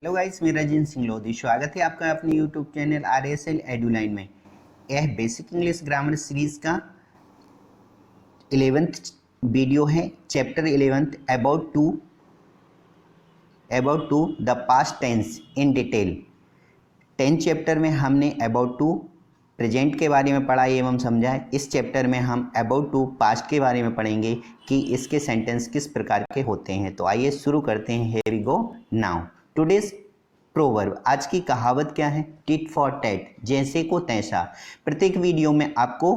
Hello guys, मेरा जिन सिंह लोधी स्वागत है आपका अपने यूट्यूब चैनल RSL एडुलाइन में। यह बेसिक इंग्लिश ग्रामर सीरीज का 11th वीडियो है। Chapter 11th about to the past tense in detail. 10th chapter में हमने अबाउट टू प्रेजेंट के बारे में पढ़ा एवं समझा है। इस चैप्टर में हम अबाउट टू पास्ट के बारे में पढ़ेंगे कि इसके सेंटेंस किस प्रकार के होते हैं। तो आइए शुरू करते हैं। Here we go now. Today's proverb, आज की कहावत क्या है? टिट फॉर टैट, जैसे को तैसा। प्रत्येक वीडियो में आपको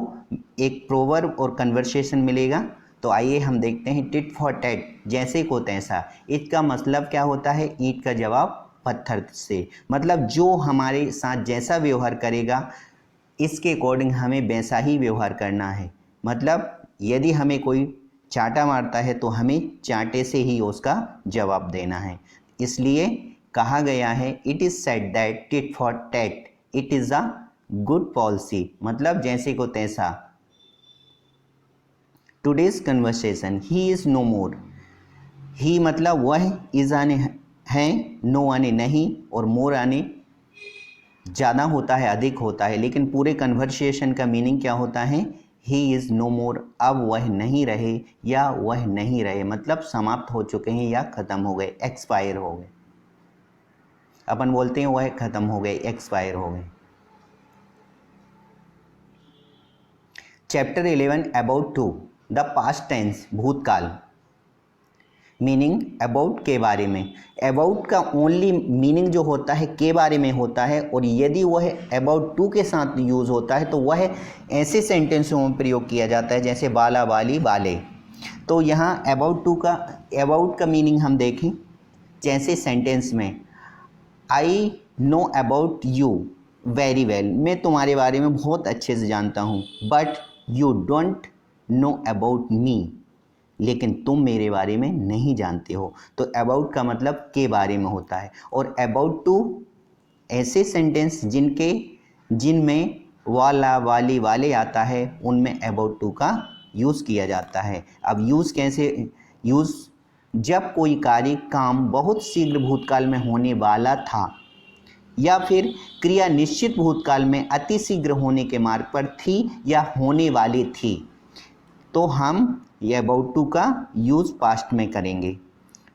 एक प्रोवर्ब और कन्वर्सेशन मिलेगा। तो आइए हम देखते हैं। टिट फॉर टैट, जैसे को तैसा, इसका मतलब क्या होता है? ईंट का जवाब पत्थर से। मतलब जो हमारे साथ जैसा व्यवहार करेगा इसके अकॉर्डिंग हमें वैसा ही व्यवहार करना है। मतलब यदि हमें कोई चांटा मारता है तो हमें चांटे से ही उसका जवाब देना है। इसलिए कहा गया है, it is said that tit for tat it is a good policy. मतलब जैसे को तैसा। Today's conversation, he is no more. He मतलब वह, इज़ आने है, नो आने नहीं, और मोर आने ज़्यादा होता है, अधिक होता है। लेकिन पूरे कन्वर्सेशन का मीनिंग क्या होता है? ही इज़ नो मोर, अब वह नहीं रहे या वह नहीं रहे, मतलब समाप्त हो चुके हैं या ख़त्म हो गए, एक्सपायर हो गए। अपन बोलते हैं वह ख़त्म हो गए, एक्सपायर हो गए। Chapter 11 about to the past tense, भूतकाल। मीनिंग अबाउट के बारे में। अबाउट का ओनली मीनिंग जो होता है के बारे में होता है, और यदि वह अबाउट टू के साथ यूज़ होता है तो वह ऐसे सेंटेंसों में प्रयोग किया जाता है जैसे बाला बाली बाले। तो यहाँ अबाउट का मीनिंग हम देखें। जैसे सेंटेंस में, I know about you very well, मैं तुम्हारे बारे में बहुत अच्छे से जानता हूँ। But you don't know about me, लेकिन तुम मेरे बारे में नहीं जानते हो। तो अबाउट का मतलब के बारे में होता है। और अबाउट टू ऐसे सेंटेंस जिनमें वाला वाली वाले आता है, उनमें अबाउट टू का यूज़ किया जाता है। अब यूज़ जब कोई कार्य काम बहुत शीघ्र भूतकाल में होने वाला था या फिर क्रिया निश्चित भूतकाल में अति शीघ्र होने के मार्ग पर थी या होने वाली थी, तो हम ये अबाउट टू का यूज़ पास्ट में करेंगे।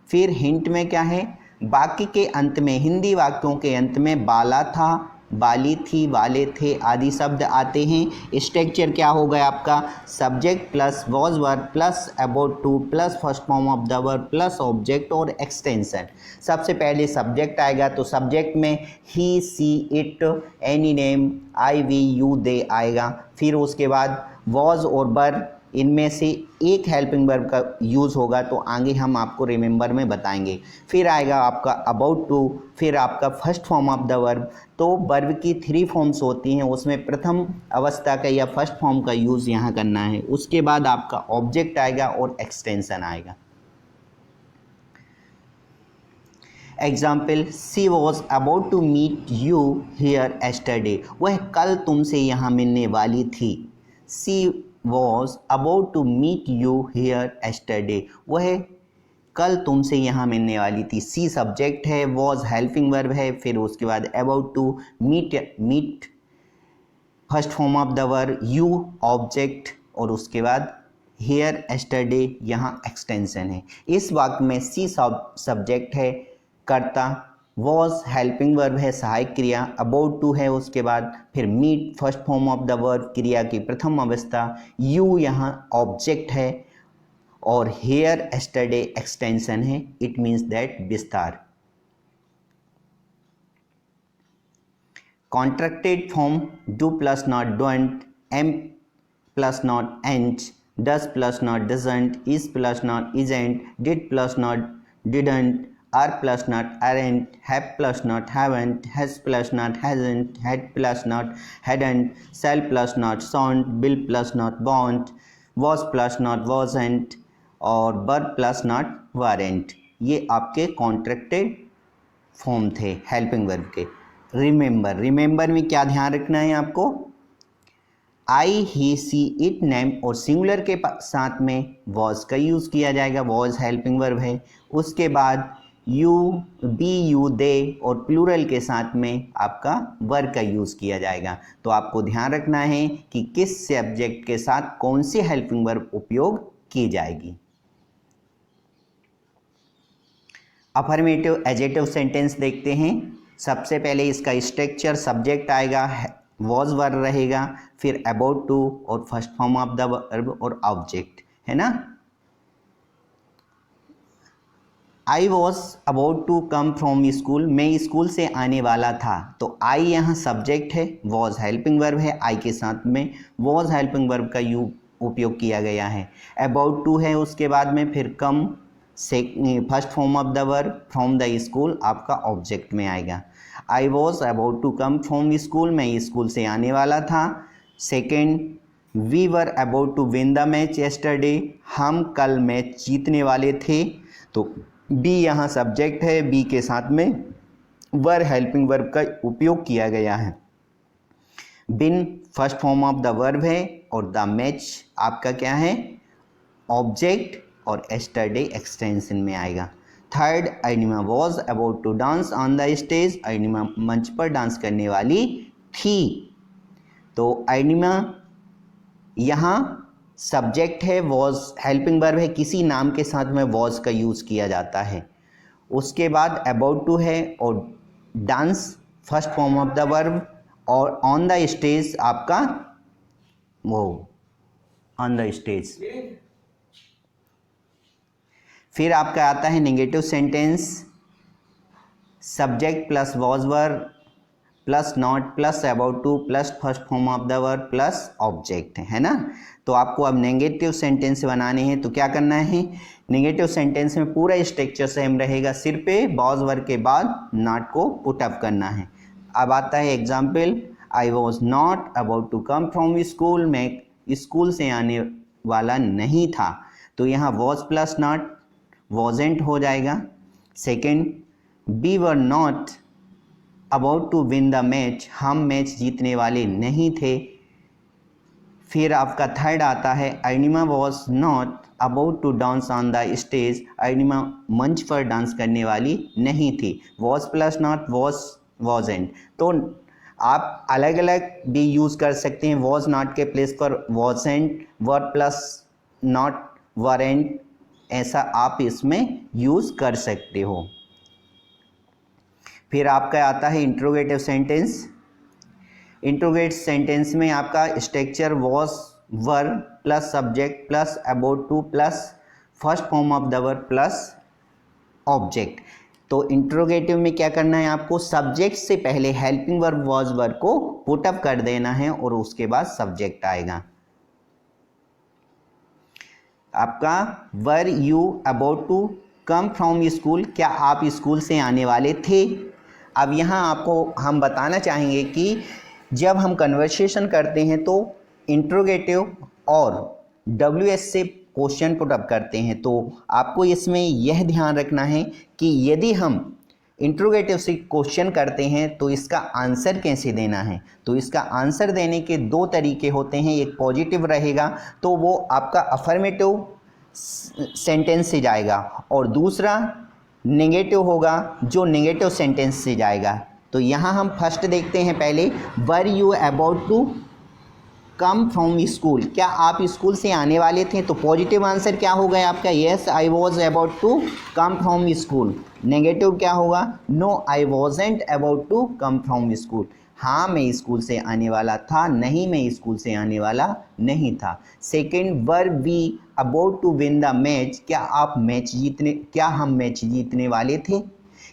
फिर हिंट में क्या है? वाक्य के अंत में, हिंदी वाक्यों के अंत में बाला था, बाली थी, वाले थे आदि शब्द आते हैं। स्ट्रक्चर क्या हो गया आपका? Subject plus was verb plus about to plus first form of the verb plus object और एक्सटेंशन। सबसे पहले सब्जेक्ट आएगा, तो सब्जेक्ट में he, she, it, any name, I, we, you, they आएगा। फिर उसके बाद वॉज और वर्ब, इनमें से एक हेल्पिंग वर्ब का यूज़ होगा, तो आगे हम आपको रिमेंबर में बताएंगे। फिर आएगा आपका अबाउट टू, फिर आपका first form of the verb. तो वर्ब की 3 फॉर्म्स होती हैं, उसमें प्रथम अवस्था का या फर्स्ट फॉर्म का यूज़ यहाँ करना है। उसके बाद आपका ऑब्जेक्ट आएगा और एक्सटेंशन आएगा। Example, she was about to meet you here yesterday, वह कल तुमसे यहाँ मिलने वाली थी। सी was about to meet you here yesterday, वह कल तुमसे यहाँ मिलने वाली थी। सी सब्जेक्ट है, was हेल्पिंग वर्ब है, फिर उसके बाद about to meet first form of the verb, you object, और उसके बाद here yesterday यहाँ एक्सटेंशन है। इस वाक्य में सी सब्जेक्ट है, कर्ता, वॉज हेल्पिंग वर्ब है, सहायक क्रिया, अबाउट टू है उसके बाद, फिर meet first form of the verb, क्रिया की प्रथम अवस्था, यू यहाँ ऑब्जेक्ट है, और हेयर एस्टरडे एक्सटेंशन है। इट मीन्स दैट विस्तार। Contracted form, do plus not don't, am plus not ain't, does plus not doesn't, is plus not isn't, did plus not didn't, are plus not aren't, have plus not haven't, has plus not hasn't, had plus not hadn't, shall plus not shan't, will plus not won't, was plus not wasn't, और were plus not weren't। ये आपके contracted form थे helping verb के। Remember में क्या ध्यान रखना है आपको? आई, ही, सी, इट, नेम और सिंगुलर के साथ में वॉज का यूज़ किया जाएगा। वॉज हेल्पिंग वर्ब है। उसके बाद यू, बी यू दे और प्लूरल के साथ में आपका वर का यूज़ किया जाएगा। तो आपको ध्यान रखना है कि किस सब्जेक्ट के साथ कौन सी हेल्पिंग वर्ब उपयोग की जाएगी। अफर्मेटिव एडजेक्टिव सेंटेंस देखते हैं। सबसे पहले इसका स्ट्रक्चर, सब्जेक्ट आएगा, वॉज वर्ब रहेगा, फिर अबाउट टू और first form of the verb और ऑब्जेक्ट, है ना। I was about to come from school, मैं स्कूल से आने वाला था। तो आई यहाँ सब्जेक्ट है, वॉज हेल्पिंग वर्ब है, आई के साथ में वॉज हेल्पिंग वर्ब का उपयोग किया गया है। अबाउट टू है उसके बाद में, फिर come first form of the verb from the school आपका ऑब्जेक्ट में आएगा। I was about to come from school, मैं स्कूल से आने वाला था। Second, we were about to win the match yesterday, हम कल मैच जीतने वाले थे। तो बी यहाँ सब्जेक्ट है, बी के साथ में वर हेल्पिंग वर्ब का उपयोग किया गया है। Been first form of the verb है और द मैच आपका क्या है, ऑब्जेक्ट, और येस्टरडे एक्सटेंशन में आएगा। Third, Arnima was about to dance on the stage, Arnima मंच पर डांस करने वाली थी। तो अर्निमा यहाँ सब्जेक्ट है, वॉज हेल्पिंग वर्ब है, किसी नाम के साथ में वॉज का यूज़ किया जाता है। उसके बाद अबाउट टू है और dance first form of the verb, और ऑन द स्टेज आपका वो ऑन द स्टेज। फिर आपका आता है negative sentence, subject plus was verb plus not plus about to plus first form of the verb plus object, है ना। तो आपको अब नेगेटिव सेंटेंस बनाने हैं। तो क्या करना है, नेगेटिव सेंटेंस में पूरा स्ट्रक्चर सेम रहेगा, सिर्फ पे वॉज वर्ब के बाद नॉट को पुट अप करना है। अब आता है example, I was not about to come from school, मैं स्कूल से आने वाला नहीं था। तो यहाँ वॉज प्लस नॉट वॉजेंट हो जाएगा। Second, we were not about to win the match, हम मैच जीतने वाले नहीं थे। फिर आपका थर्ड आता है, Arnima was not about to dance on the stage, Arnima मंच पर डांस करने वाली नहीं थी। Was plus not wasn't. तो आप अलग अलग भी यूज़ कर सकते हैं, वॉज नॉट के प्लेस पर wasn't, were plus not weren't, ऐसा आप इसमें यूज़ कर सकते हो। फिर आपका आता है इंट्रोगेटिव सेंटेंस। इंट्रोगेट सेंटेंस में आपका structure was verb plus subject plus about to plus first form of the verb plus object. तो इंट्रोगेटिव में क्या करना है, आपको सब्जेक्ट से पहले हेल्पिंग वर्ब वॉज वर्ब को पुट अप कर देना है और उसके बाद सब्जेक्ट आएगा। आपका were you about to come from school, क्या आप स्कूल से आने वाले थे। अब यहाँ आपको हम बताना चाहेंगे कि जब हम कन्वर्सेशन करते हैं तो इंट्रोगेटिव और WH से क्वेश्चन पुट अप करते हैं, तो आपको इसमें यह ध्यान रखना है कि यदि हम इंट्रोगेटिव से क्वेश्चन करते हैं तो इसका आंसर कैसे देना है। तो इसका आंसर देने के दो तरीके होते हैं, एक पॉजिटिव रहेगा तो वो आपका अफर्मेटिव सेंटेंस से जाएगा, और दूसरा नेगेटिव होगा जो नेगेटिव सेंटेंस से जाएगा। तो यहाँ हम फर्स्ट देखते हैं पहले, where you about to come from school, क्या आप स्कूल से आने वाले थे। तो पॉजिटिव आंसर क्या होगा आपका, yes I was about to come from school. Negative क्या होगा, no I wasn't about to come from school, हाँ मैं स्कूल से आने वाला था, नहीं मैं स्कूल से आने वाला नहीं था। Second, were we about to win the match, क्या हम मैच जीतने वाले थे।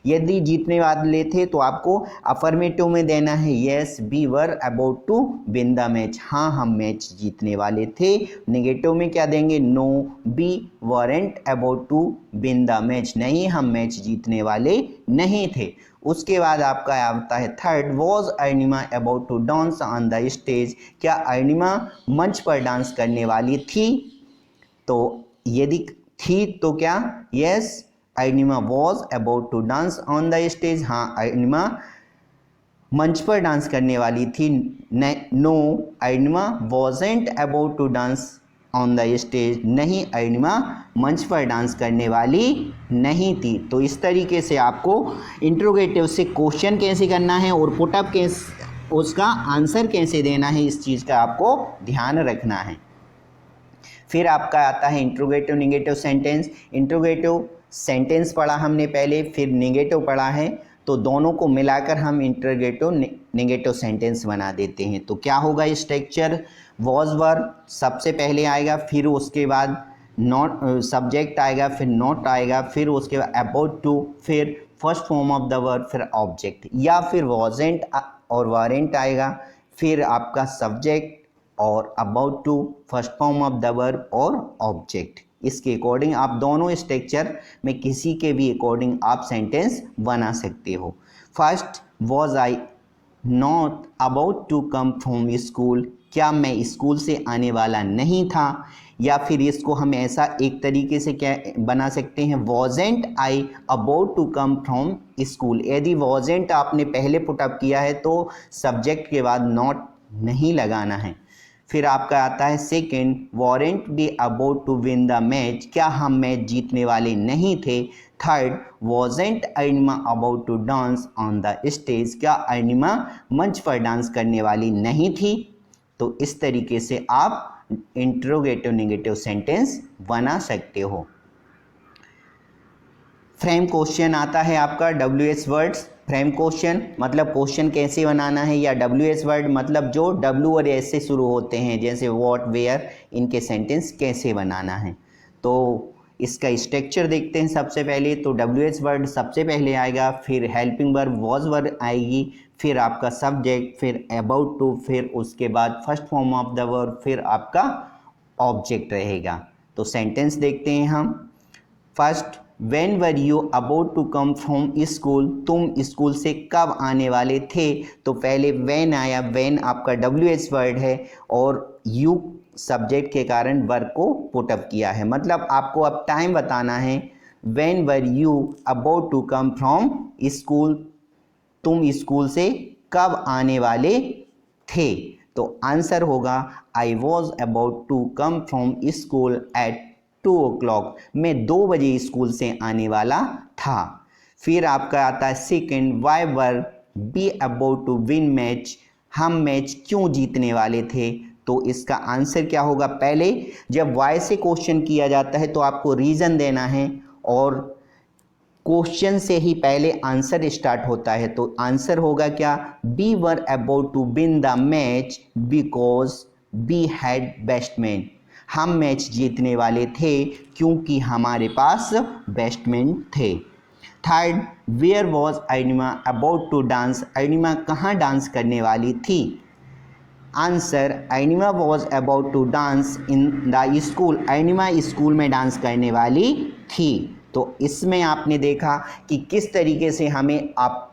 यदि जीतने वाले थे तो आपको अफर्मेटिव में देना है, yes we were about to win the match, हाँ हम मैच जीतने वाले थे। नेगेटिव में क्या देंगे, no we weren't about to win the match, नहीं हम मैच जीतने वाले नहीं थे। उसके बाद आपका आता है third, was Arnima about to dance on the stage, क्या अर्निमा मंच पर डांस करने वाली थी। तो यदि थी तो क्या, yes Arnima was about to dance on the stage, हाँ अर्निमा मंच पर डांस करने वाली थी। No Arnima wasn't about to dance on the stage, नहीं अरुणिमा मंच पर डांस करने वाली नहीं थी। तो इस तरीके से आपको इंट्रोगेटिव से क्वेश्चन कैसे करना है और पुटअप कैसे उसका आंसर कैसे देना है, इस चीज़ का आपको ध्यान रखना है। फिर आपका आता है interrogative negative sentence. Interrogative sentence पढ़ा हमने पहले, फिर निगेटिव पढ़ा है, तो दोनों को मिलाकर हम इंट्रोगेटिव निगेटिव सेंटेंस बना देते हैं। तो क्या होगा स्ट्रक्चर, वॉज वर्ब सबसे पहले आएगा, फिर उसके बाद नॉट सब्जेक्ट आएगा, फिर नॉट आएगा, फिर उसके बाद अबाउट टू, फिर first form of the verb, फिर ऑब्जेक्ट, या फिर वॉजेंट और वारंट आएगा, फिर आपका सब्जेक्ट और about to, first form of the verb और ऑब्जेक्ट। इसके अकॉर्डिंग आप दोनों स्ट्रक्चर में किसी के भी अकॉर्डिंग आप सेंटेंस बना सकते हो। First, was I not about to come from school, क्या मैं स्कूल से आने वाला नहीं था। या फिर इसको हम ऐसा एक तरीके से क्या बना सकते हैं, wasn't I about to come from school. यदि वॉजेंट आपने पहले पुटअप किया है तो सब्जेक्ट के बाद नॉट नहीं लगाना है। फिर आपका आता है second, weren't we about to win the match, क्या हम मैच जीतने वाले नहीं थे। Third, wasn't Arunima about to dance on the stage, क्या अरुणिमा मंच पर डांस करने वाली नहीं थी। तो इस तरीके से आप इंट्रोगेटिव नेगेटिव सेंटेंस बना सकते हो। फ्रेम क्वेश्चन आता है आपका WH वर्ड्स। फ्रेम क्वेश्चन मतलब क्वेश्चन कैसे बनाना है, या WH वर्ड मतलब जो W और S से शुरू होते हैं, जैसे व्हाट, वेयर, इनके सेंटेंस कैसे बनाना है। तो इसका स्ट्रक्चर देखते हैं। सबसे पहले तो WH वर्ड सबसे पहले आएगा, फिर हेल्पिंग वर्ब वॉज वर्ब आएगी, फिर आपका सब्जेक्ट, फिर अबाउट टू, फिर उसके बाद first form of the verb, फिर आपका ऑब्जेक्ट रहेगा। तो सेंटेंस देखते हैं हम। First, when were you about to come from school, तुम स्कूल से कब आने वाले थे। तो पहले वेन आया, वेन आपका WH वर्ड है और यू सब्जेक्ट के कारण वर्ब को पुटअप किया है, मतलब आपको अब टाइम बताना है। When were you about to come from school, तुम स्कूल से कब आने वाले थे। तो आंसर होगा I was about to come from school at 2 o'clock, मैं 2 बजे स्कूल से आने वाला था। फिर आपका आता है second, why were we about to win match, हम मैच क्यों जीतने वाले थे। तो इसका आंसर क्या होगा, पहले जब वाई से क्वेश्चन किया जाता है तो आपको रीज़न देना है, और क्वेश्चन से ही पहले आंसर स्टार्ट होता है। तो आंसर होगा क्या, we were about to win the match because we had best man, हम मैच जीतने वाले थे क्योंकि हमारे पास बेस्टमैन थे। Third, where was Arunima about to dance, Arunima कहाँ डांस करने वाली थी। Answer, Arunima was about to dance in the school, Arunima school में डांस करने वाली थी। तो इसमें आपने देखा कि किस तरीके से हमें आप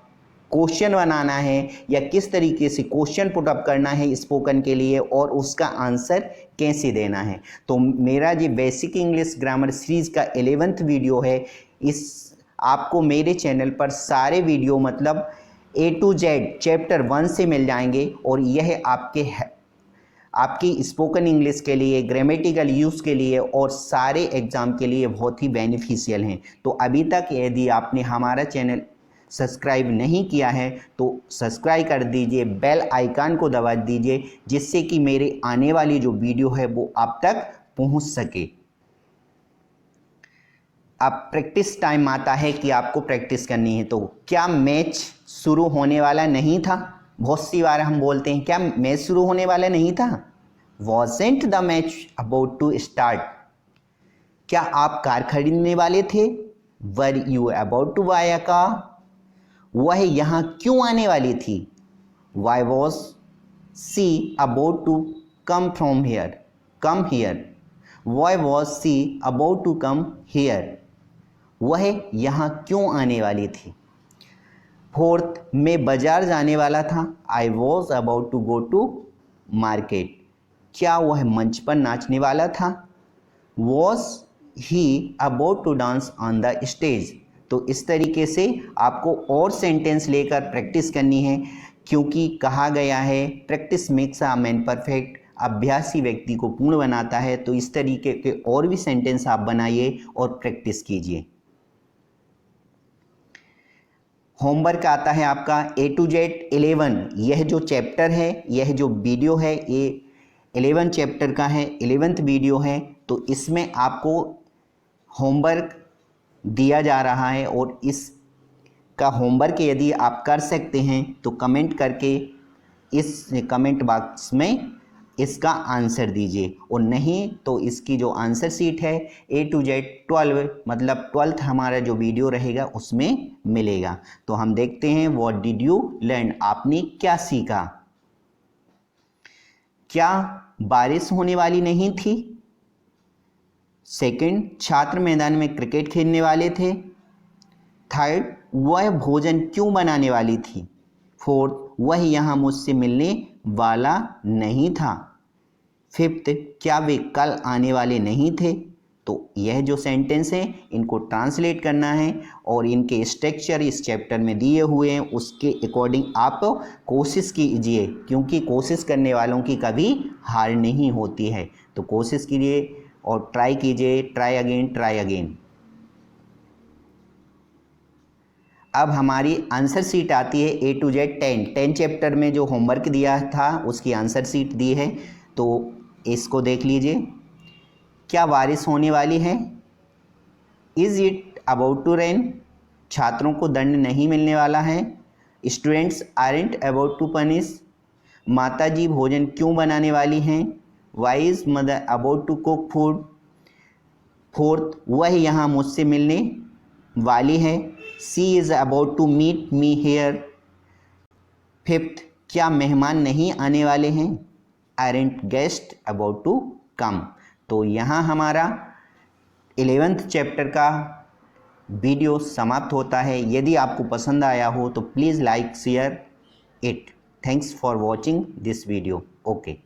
क्वेश्चन बनाना है या किस तरीके से क्वेश्चन पुटअप करना है स्पोकन के लिए, और उसका आंसर कैसे देना है। तो मेरा जो बेसिक इंग्लिश ग्रामर सीरीज़ का 11th वीडियो है, इस आपको मेरे चैनल पर सारे वीडियो मतलब A to Z चैप्टर 1 से मिल जाएंगे, और यह आपकी स्पोकन इंग्लिश के लिए, ग्रामेटिकल यूज़ के लिए और सारे एग्ज़ाम के लिए बहुत ही बेनिफिशियल हैं। तो अभी तक यदि आपने हमारा चैनल सब्सक्राइब नहीं किया है तो सब्सक्राइब कर दीजिए, बेल आइकन को दबा दीजिए, जिससे कि मेरे आने वाली जो वीडियो है वो आप तक पहुंच सके। अब प्रैक्टिस टाइम आता है कि आपको प्रैक्टिस करनी है। तो क्या मैच शुरू होने वाला नहीं था, बहुत सी बार हम बोलते हैं क्या मैच शुरू होने वाला नहीं था। Wasn't the match about to start, क्या आप कार खरीदने वाले थे। Were you about to buy a car, वह यहाँ क्यों आने वाली थी। Why was she about to come from here, come here, why was she about to come here, वह यहाँ क्यों आने वाली थी। फोर्थ, मैं बाजार जाने वाला था। I was about to go to market, क्या वह मंच पर नाचने वाला था। Was he about to dance on the stage. तो इस तरीके से आपको और सेंटेंस लेकर प्रैक्टिस करनी है, क्योंकि कहा गया है practice makes a man perfect. अभ्यासी व्यक्ति को पूर्ण बनाता है। तो इस तरीके के और भी सेंटेंस आप बनाइए और प्रैक्टिस कीजिए। होमवर्क आता है आपका A to Z 11। यह जो चैप्टर है, यह जो वीडियो है, ये 11 चैप्टर का है, 11th वीडियो है। तो इसमें आपको होमवर्क दिया जा रहा है और इसका होमवर्क यदि आप कर सकते हैं तो कमेंट करके इस कमेंट बॉक्स में इसका आंसर दीजिए, और नहीं तो इसकी जो आंसर शीट है A to Z 12 मतलब 12th हमारा जो वीडियो रहेगा उसमें मिलेगा। तो हम देखते हैं व्हाट डिड यू लर्न, आपने क्या सीखा। क्या बारिश होने वाली नहीं थी? सेकंड, छात्र मैदान में क्रिकेट खेलने वाले थे। थर्ड, वह भोजन क्यों बनाने वाली थी? फोर्थ, वह यहाँ मुझसे मिलने वाला नहीं था। फिफ्थ, क्या वे कल आने वाले नहीं थे? तो यह जो सेंटेंस है इनको ट्रांसलेट करना है और इनके स्ट्रक्चर इस चैप्टर में दिए हुए हैं, उसके अकॉर्डिंग आप कोशिश कीजिए, क्योंकि कोशिश करने वालों की कभी हार नहीं होती है। तो कोशिश कीजिए और ट्राई कीजिए, ट्राई अगेन। अब हमारी आंसर शीट आती है A to Z 10 चैप्टर में जो होमवर्क दिया था उसकी आंसर शीट दी है। तो इसको देख लीजिए। क्या बारिश होने वाली है? Is it about to rain? छात्रों को दंड नहीं मिलने वाला है। Students aren't about to punish? माताजी भोजन क्यों बनाने वाली हैं? Why is mother about to cook food? Fourth, वह यहाँ मुझसे मिलने वाली है। She is about to meet me here. Fifth, क्या मेहमान नहीं आने वाले हैं? Aren't guest about to come. तो यहाँ हमारा 11th चैप्टर का वीडियो समाप्त होता है। यदि आपको पसंद आया हो तो please like share it. Thanks for watching this video. Okay.